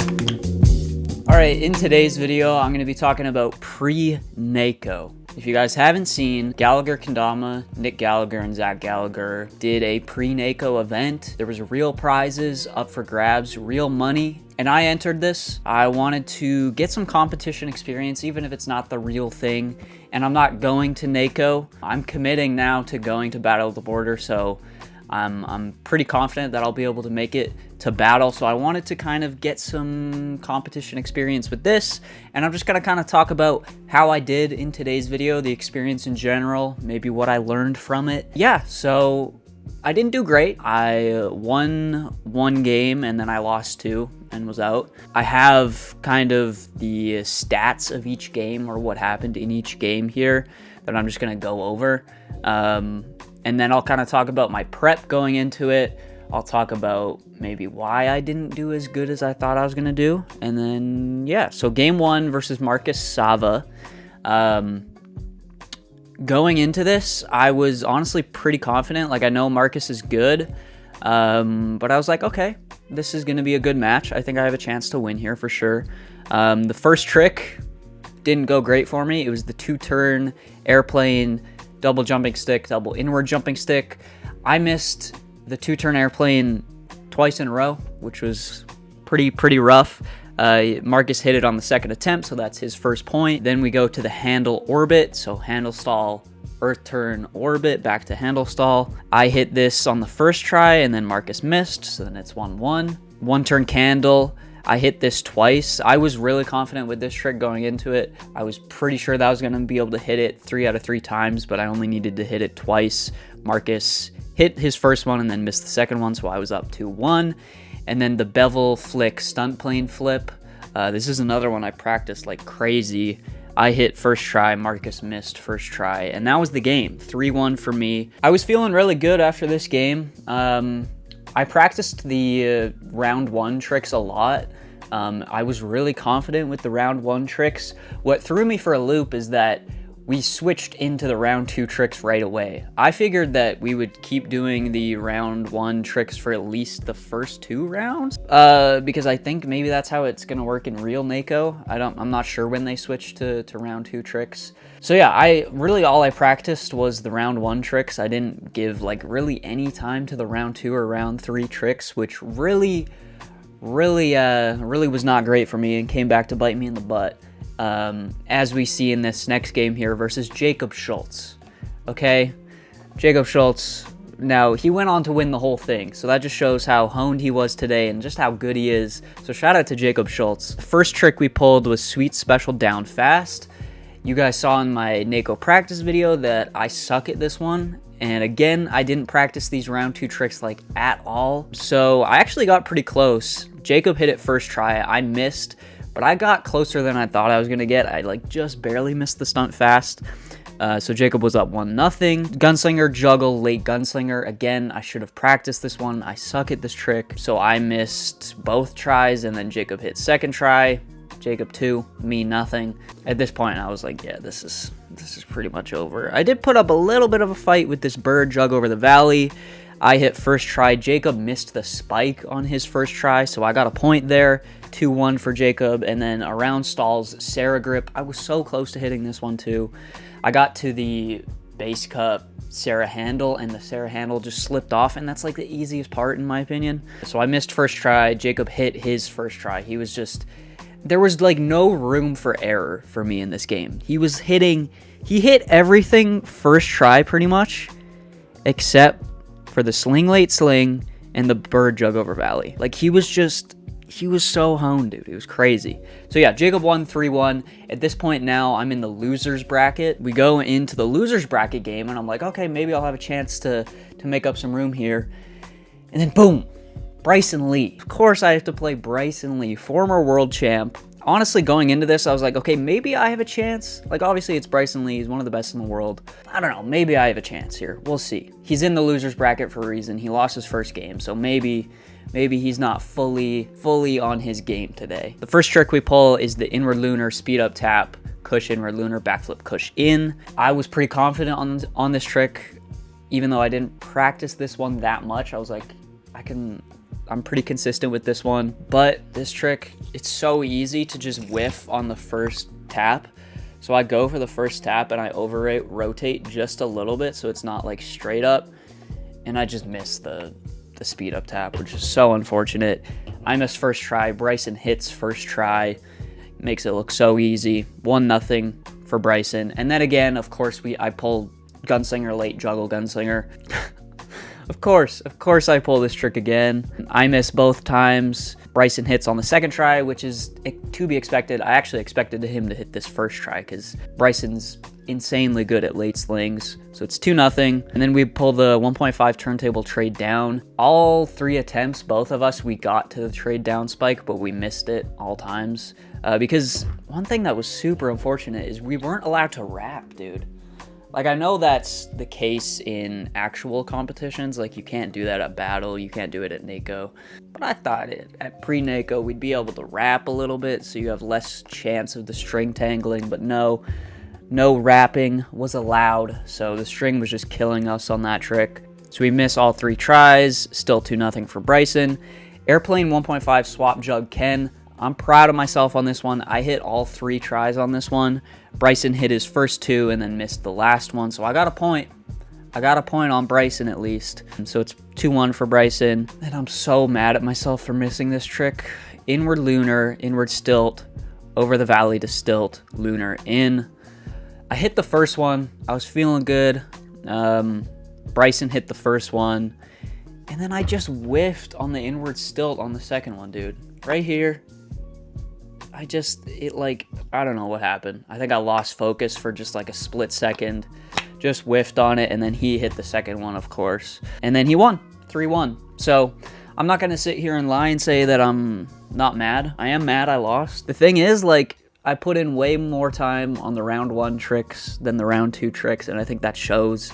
Alright, in today's video, I'm going to be talking about pre-NAKO. If you guys haven't seen, Gallagher Kendama, Nick Gallagher, and Zach Gallagher did a pre-NAKO event. There was real prizes up for grabs, real money, and I entered this. I wanted to get some competition experience, even if it's not the real thing, and I'm not going to NAKO. I'm committing now to going to Battle of the Border, so I'm pretty confident that I'll be able to make it to battle, so I wanted to kind of get some competition experience with this, and I'm just going to kind of talk about how I did in today's video, the experience in general, maybe what I learned from it. Yeah, so I didn't do great. I won one game and then I lost two and was out. I have kind of the stats of each game or what happened in each game here that I'm just going to go over. And then I'll kind of talk about my prep going into it. I'll talk about maybe why I didn't do as good as I thought I was going to do. And then, yeah, so game one versus Marcus Sava. Going into this, I was honestly pretty confident. Like, I know Marcus is good, but I was like, okay, this is going to be a good match. I think I have a chance to win here for sure. The first trick didn't go great for me. It was the two-turn airplane double jumping stick, double inward jumping stick. I missed the two-turn airplane twice in a row, which was pretty rough. Marcus hit it on the second attempt, so that's his first point. Then we go to the handle orbit, so handle stall, earth turn orbit, back to handle stall. I hit this on the first try, and then Marcus missed, so then it's 1-1. One turn candle. I hit this twice. I was really confident with this trick going into it. I was pretty sure that I was going to be able to hit it 3 out of 3 times, but I only needed to hit it twice. Marcus hit his first one and then missed the second one, so I was up 2-1. And then the bevel flick stunt plane flip. This is another one I practiced like crazy. I hit first try, Marcus missed first try, and that was the game. 3-1 for me. I was feeling really good after this game. I practiced the round one tricks a lot. I was really confident with the round one tricks. What threw me for a loop is that we switched into the round two tricks right away. I figured that we would keep doing the round one tricks for at least the first 2 rounds, because I think maybe that's how it's gonna work in real NAKO. I'm not sure when they switched to round 2 tricks. So yeah, all I practiced was the round 1 tricks. I didn't give like really any time to the round 2 or round 3 tricks, which really was not great for me and came back to bite me in the butt. As we see in this next game here versus Jacob Schultz. Okay, Jacob Schultz, now he went on to win the whole thing, so that just shows how honed he was today and just how good he is. So shout out to Jacob Schultz. The first trick we pulled was sweet special down fast. You guys saw in my NAKO practice video that I suck at this one. And again, I didn't practice these round 2 tricks like at all. So I actually got pretty close. Jacob hit it first try. I missed, but I got closer than I thought I was gonna get. I like just barely missed the stunt fast. So Jacob was up 1-0. Gunslinger juggle, late gunslinger. Again, I should have practiced this one. I suck at this trick. So I missed both tries, and then Jacob hit second try. Jacob 2, me nothing. At this point, I was like, yeah, this is pretty much over. I did put up a little bit of a fight with this bird jug over the valley. I hit first try. Jacob missed the spike on his first try, so I got a point there. 2-1 for Jacob. And then around stalls, Sarah grip. I was so close to hitting this one too. I got to the base cup Sarah handle, and the Sarah handle just slipped off, and that's like the easiest part in my opinion. So I missed first try. Jacob hit his first try. There was like no room for error for me in this game. He hit everything first try pretty much, except for the sling late sling and the bird jug over valley. Like he was so honed, dude. It was crazy. So yeah, Jacob won 3-1. At this point now, I'm in the losers bracket. We go into the losers bracket game, and I'm like, okay, maybe I'll have a chance to make up some room here. And then boom, Bryson Lee. Of course I have to play Bryson Lee, former world champ. Honestly, going into this, I was like, okay, maybe I have a chance. Like, obviously, it's Bryson Lee. He's one of the best in the world. I don't know. Maybe I have a chance here. We'll see. He's in the losers bracket for a reason. He lost his first game, so maybe he's not fully on his game today. The first trick we pull is the inward lunar speed up tap, cush inward lunar, backflip cush in. I was pretty confident on this trick, even though I didn't practice this one that much. I was like, I I'm pretty consistent with this one. But this trick, it's so easy to just whiff on the first tap. So I go for the first tap and I rotate just a little bit so it's not like straight up. And I just miss the speed up tap, which is so unfortunate. I miss first try. Bryson hits first try. Makes it look so easy. 1-0 for Bryson. And then again, of course, I pulled Gunslinger late, juggle Gunslinger. Of course I pull this trick again. I miss both times. Bryson hits on the second try, which is to be expected. I actually expected him to hit this first try because Bryson's insanely good at late slings. So it's 2-0. And then we pull the 1.5 turntable trade down. All 3 attempts, both of us, we got to the trade down spike, but we missed it all times. Because one thing that was super unfortunate is we weren't allowed to wrap, dude. Like, I know that's the case in actual competitions. Like, you can't do that at Battle. You can't do it at NAKO. But I thought at pre-NAKO, we'd be able to wrap a little bit so you have less chance of the string tangling. But no wrapping was allowed. So the string was just killing us on that trick. So we miss all 3 tries. Still 2-0 for Bryson. Airplane 1.5 swap jug Ken. I'm proud of myself on this one. I hit all 3 tries on this one. Bryson hit his first 2 and then missed the last one. So I got a point. I got a point on Bryson at least. And so it's 2-1 for Bryson. And I'm so mad at myself for missing this trick. Inward lunar, inward stilt, over the valley to stilt, lunar in. I hit the first one. I was feeling good. Bryson hit the first one. And then I just whiffed on the inward stilt on the second one, dude. Right here. I don't know what happened. I think I lost focus for just like a split second. Just whiffed on it, and then he hit the second one, of course. And then he won, 3-1. So I'm not going to sit here and lie and say that I'm not mad. I am mad I lost. The thing is, like, I put in way more time on the round 1 tricks than the round 2 tricks, and I think that shows.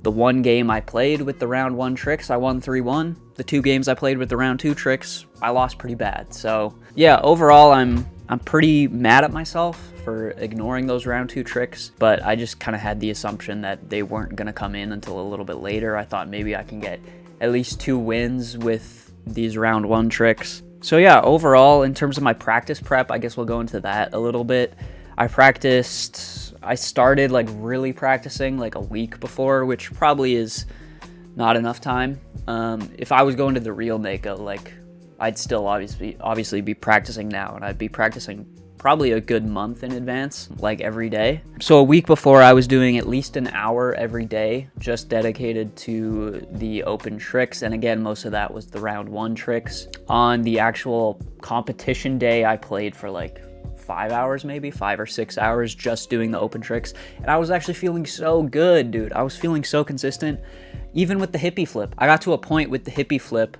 The 1 game I played with the round 1 tricks, I won 3-1. The 2 games I played with the round 2 tricks, I lost pretty bad. So yeah, overall, I'm pretty mad at myself for ignoring those round 2 tricks, but I just kind of had the assumption that they weren't going to come in until a little bit later. I thought maybe I can get at least 2 wins with these round 1 tricks. So yeah, overall, in terms of my practice prep, I guess we'll go into that a little bit. I started like really practicing like a week before, which probably is not enough time. If I was going to the real NAKO, like, I'd still obviously be practicing now, and I'd be practicing probably a good month in advance, like every day. So a week before, I was doing at least an hour every day, just dedicated to the open tricks. And again, most of that was the round 1 tricks. On the actual competition day, I played for like 5 hours, maybe 5 or 6 hours, just doing the open tricks. And I was actually feeling so good, dude. I was feeling so consistent, even with the hippie flip. I got to a point with the hippie flip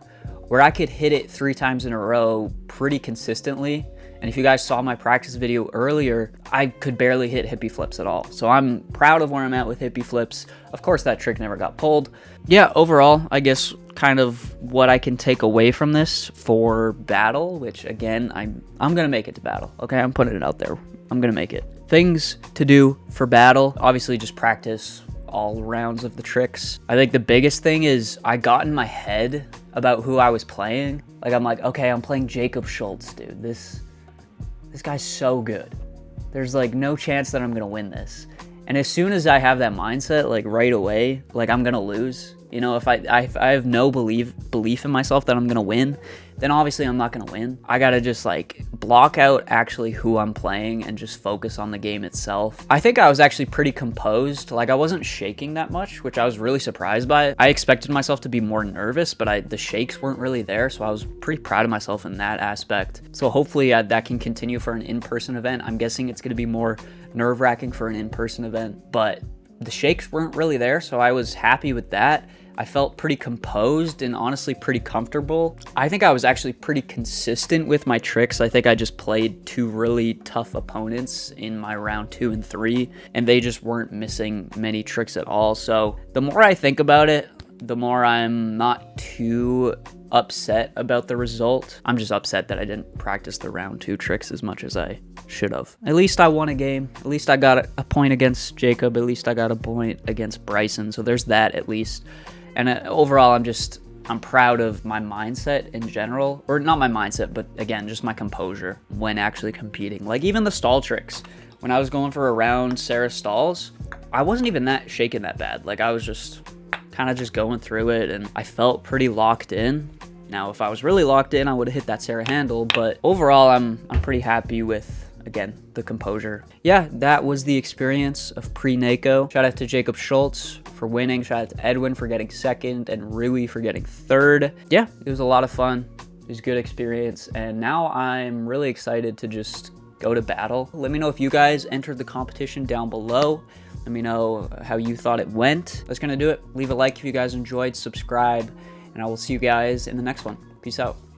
where I could hit it 3 times in a row pretty consistently. And if you guys saw my practice video earlier, I could barely hit hippie flips at all. So I'm proud of where I'm at with hippie flips. Of course, that trick never got pulled. Yeah, overall, I guess kind of what I can take away from this for Battle, which again, I'm going to make it to Battle. Okay, I'm putting it out there. I'm going to make it. Things to do for Battle, obviously just practice all rounds of the tricks. I think the biggest thing is I got in my head about who I was playing. Like, I'm like, okay, I'm playing Jacob Schultz, dude. This guy's so good. There's like no chance that I'm gonna win this. And as soon as I have that mindset, like right away, like I'm gonna lose. You know, if I have no belief in myself that I'm gonna win, then obviously I'm not gonna win. I gotta just like block out actually who I'm playing and just focus on the game itself. I think I was actually pretty composed. Like, I wasn't shaking that much, which I was really surprised by. I expected myself to be more nervous, but the shakes weren't really there, so I was pretty proud of myself in that aspect. So hopefully that can continue for an in-person event. I'm guessing it's gonna be more nerve-wracking for an in-person event, but the shakes weren't really there, so I was happy with that. I felt pretty composed and honestly pretty comfortable. I think I was actually pretty consistent with my tricks. I think I just played 2 really tough opponents in my round 2 and 3, and they just weren't missing many tricks at all. So the more I think about it, the more I'm not too upset about the result. I'm just upset that I didn't practice the round 2 tricks as much as I should have. At least I won a game. At least I got a point against Jacob. At least I got a point against Bryson. So there's that at least. And overall, I'm just I'm proud of my mindset in general, or not my mindset, but again, just my composure when actually competing. Like even the stall tricks, when I was going for around Sarah's stalls, I wasn't even that shaken that bad. Like I was just kind of just going through it, and I felt pretty locked in. Now, if I was really locked in, I would have hit that Sarah handle, but overall, I'm pretty happy with, again, the composure. Yeah, that was the experience of pre-NAKO. Shout out to Jacob Schultz for winning. Shout out to Edwin for getting second and Rui for getting third. Yeah, it was a lot of fun. It was a good experience. And now I'm really excited to just go to battle. Let me know if you guys entered the competition down below. Let me know how you thought it went. That's gonna do it. Leave a like if you guys enjoyed, subscribe, and I will see you guys in the next one. Peace out.